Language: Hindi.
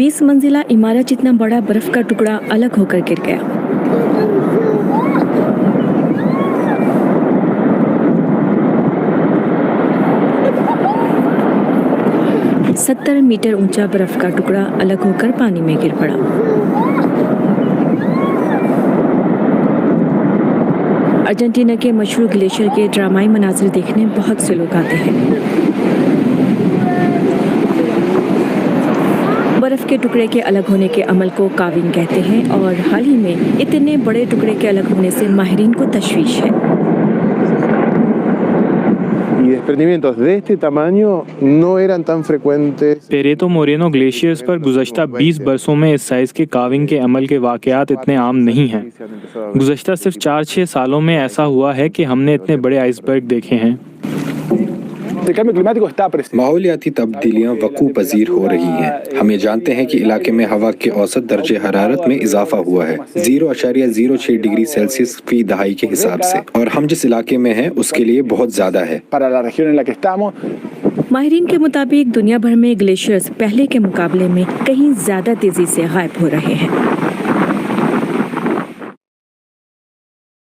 20 मंजिला इमारत जितना बड़ा बर्फ का टुकड़ा अलग होकर गिर गया। सत्तर मीटर ऊंचा बर्फ का टुकड़ा अलग होकर पानी में गिर पड़ा। अर्जेंटीना के मशहूर ग्लेशियर के ड्रामाई मनाजिर देखने बहुत से लोग आते हैं। बर्फ के टुकड़े के अलग होने के अमल को काविंग कहते हैं और हाल ही में इतने बड़े टुकड़े के अलग होने से माहिरीन को तशवीश है। पेरेतो मोरेनो ग्लेशियर्स पर गुज़श्ता 20 बरसों में इस साइज़ के काविंग के अमल के वाक़यात इतने आम नहीं हैं। गुज़श्ता सिर्फ 4-6 सालों में ऐसा हुआ है कि हमने इतने बड़े आइसबर्ग देखे हैं। माहौलियाती तब्दीलियाँ वकूअ पज़ीर हो रही हैं। हम ये जानते हैं कि इलाके में हवा के औसत दर्जे हरारत में इजाफा हुआ है 0.06 डिग्री सेल्सियस फी दहाई के हिसाब से, और हम जिस इलाके में हैं उसके लिए बहुत ज़्यादा है। माहिरीन के मुताबिक दुनिया भर में ग्लेशियर्स पहले के मुकाबले में कहीं ज़्यादा तेज़ी से गायब हो रहे हैं।